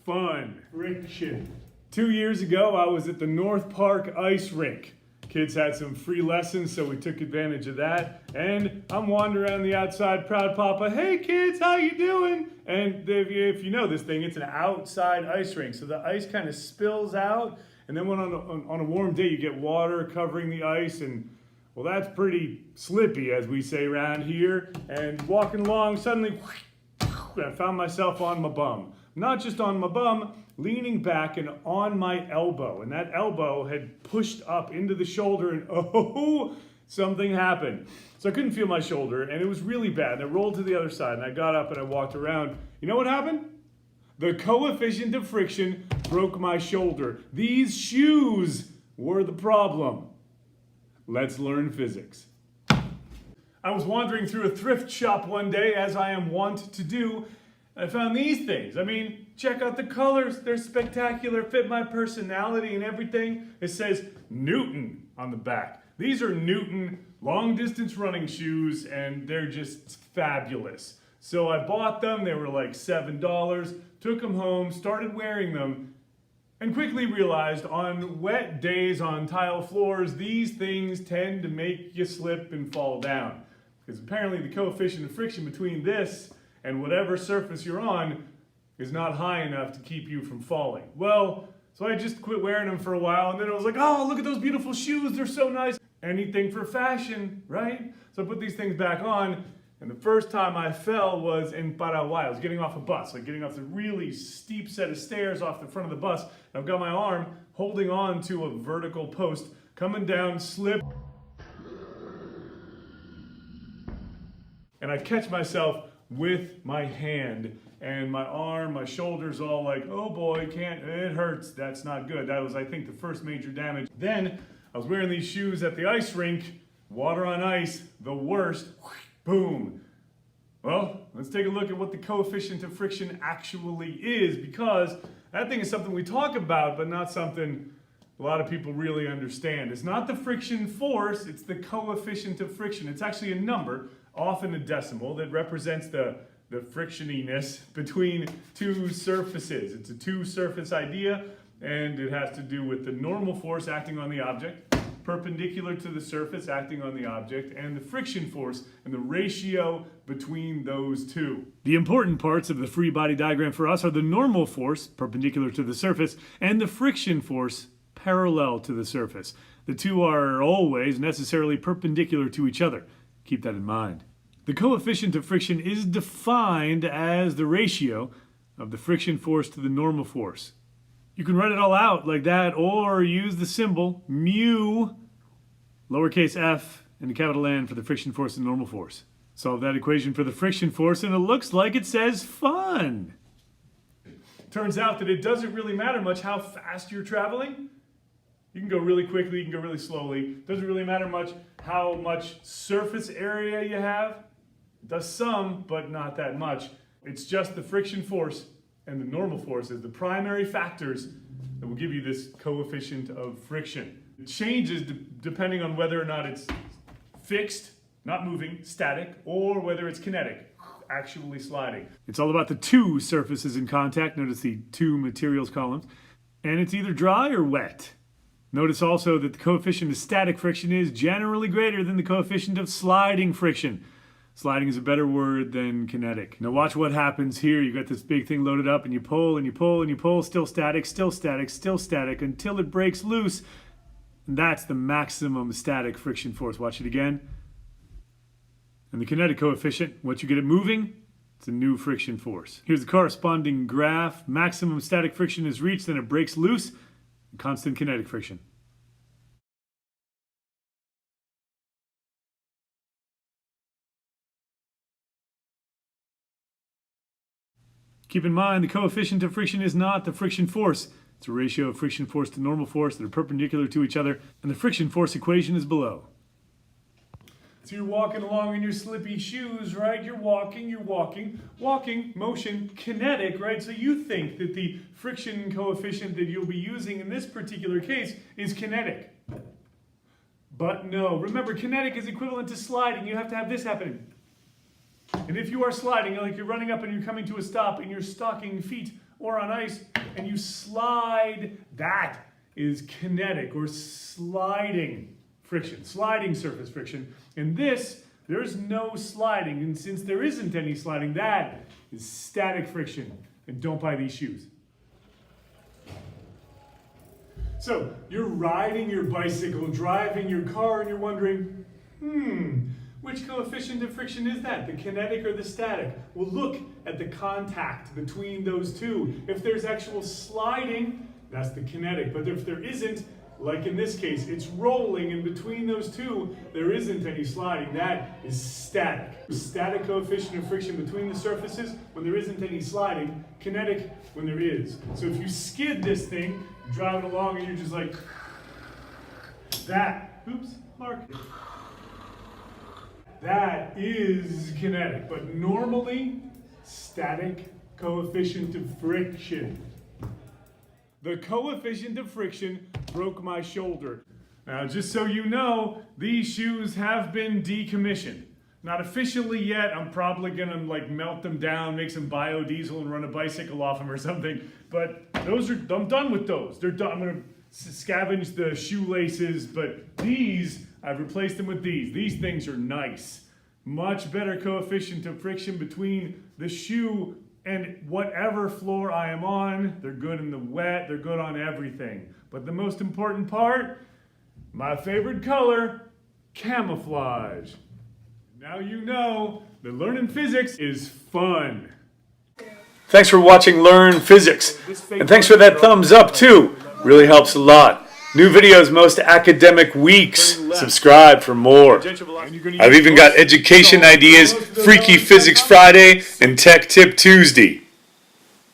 fun, friction. 2 years ago, I was at the North Park ice rink. Kids had some free lessons, so we took advantage of that. And I'm wandering around the outside, proud papa, hey kids, how you doing? And if you know this thing, it's an outside ice rink. So the ice kind of spills out, and then when on a warm day, you get water covering the ice, and well, that's pretty slippy, as we say around here. And walking along, suddenly, I found myself on my bum. Not just on my bum, leaning back and on my elbow. And that elbow had pushed up into the shoulder, and oh, something happened. So I couldn't feel my shoulder, and it was really bad. And I rolled to the other side, and I got up and I walked around. You know what happened? The coefficient of friction broke my shoulder. These shoes were the problem. Let's learn physics. I was wandering through a thrift shop one day, as I am wont to do. I found these things. I mean, check out the colors. They're spectacular, fit my personality and everything. It says Newton on the back. These are Newton long distance running shoes, and they're just fabulous. So I bought them. They were like $7, took them home, started wearing them, and quickly realized on wet days on tile floors, these things tend to make you slip and fall down. Because apparently the coefficient of friction between this and whatever surface you're on is not high enough to keep you from falling. Well, so I just quit wearing them for a while, and then I was like, oh, look at those beautiful shoes, they're so nice. Anything for fashion, right? So I put these things back on, and the first time I fell was in Paraguay. I was getting off a bus, like getting off the really steep set of stairs off the front of the bus. And I've got my arm holding on to a vertical post, coming down, slip, and I catch myself with my hand, and my arm, my shoulders all like, oh boy, it hurts, that's not good. That was, I think, the first major damage. Then I was wearing these shoes at the ice rink, water on ice, the worst, boom. Well, let's take a look at what the coefficient of friction actually is, because that thing is something we talk about, but not something a lot of people really understand. It's not the friction force, it's the coefficient of friction. It's actually a number, often a decimal, that represents the frictioniness between two surfaces. It's a two-surface idea, and it has to do with the normal force acting on the object, perpendicular to the surface acting on the object, and the friction force and the ratio between those two. The important parts of the free body diagram for us are the normal force, perpendicular to the surface, and the friction force, parallel to the surface. The two are always necessarily perpendicular to each other. Keep that in mind. The coefficient of friction is defined as the ratio of the friction force to the normal force. You can write it all out like that, or use the symbol mu, lowercase f, and a capital N for the friction force and normal force. Solve that equation for the friction force, and it looks like it says fun. Turns out that it doesn't really matter much how fast you're traveling. You can go really quickly, you can go really slowly. It doesn't really matter much how much surface area you have. It does some, but not that much. It's just the friction force and the normal force as the primary factors that will give you this coefficient of friction. It changes depending on whether or not it's fixed, not moving, static, or whether it's kinetic, actually sliding. It's all about the two surfaces in contact. Notice the two materials columns. And it's either dry or wet. Notice also that the coefficient of static friction is generally greater than the coefficient of sliding friction. Sliding is a better word than kinetic. Now watch what happens here. You've got this big thing loaded up, and you pull and you pull and you pull, still static, still static, still static, until it breaks loose. And that's the maximum static friction force. Watch it again. And the kinetic coefficient, once you get it moving, it's a new friction force. Here's the corresponding graph. Maximum static friction is reached, then it breaks loose. Constant kinetic friction. Keep in mind, the coefficient of friction is not the friction force. It's a ratio of friction force to normal force that are perpendicular to each other, and the friction force equation is below. So you're walking along in your slippy shoes, right? You're walking, motion, kinetic, right? So you think that the friction coefficient that you'll be using in this particular case is kinetic. But no, remember, kinetic is equivalent to sliding. You have to have this happening. And if you are sliding, like you're running up and you're coming to a stop and your stocking feet or on ice and you slide, that is kinetic or sliding friction, sliding surface friction. In this, there's no sliding, and since there isn't any sliding, that is static friction. And don't buy these shoes. So, you're riding your bicycle, driving your car, and you're wondering, which coefficient of friction is that? The kinetic or the static? Well, look at the contact between those two. If there's actual sliding, that's the kinetic. But if there isn't, like in this case, it's rolling, and between those two, there isn't any sliding. That is static. Static coefficient of friction between the surfaces when there isn't any sliding. Kinetic when there is. So if you skid this thing, you're driving along and you're just like, that, oops, Mark. That is kinetic, but normally, static coefficient of friction. The coefficient of friction broke my shoulder. Now, just so you know, these shoes have been decommissioned. Not officially yet. I'm probably gonna melt them down, make some biodiesel and run a bicycle off them or something. But I'm done with those. They're done. I'm gonna scavenge the shoelaces, but these, I've replaced them with these. These things are nice. Much better coefficient of friction between the shoe and whatever floor I am on. They're good in the wet, they're good on everything. But the most important part, my favorite color, camouflage. Now you know that learning physics is fun. Thanks for watching Learn Physics. And thanks for that thumbs up too. Really helps a lot. New videos most academic weeks. Subscribe for more. I've even got education ideas, Freaky Physics Friday, and Tech Tip Tuesday.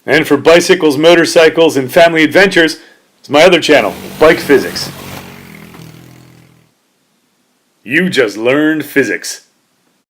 And for bicycles, motorcycles, and family adventures, it's my other channel, Bike Physics. You just learned physics.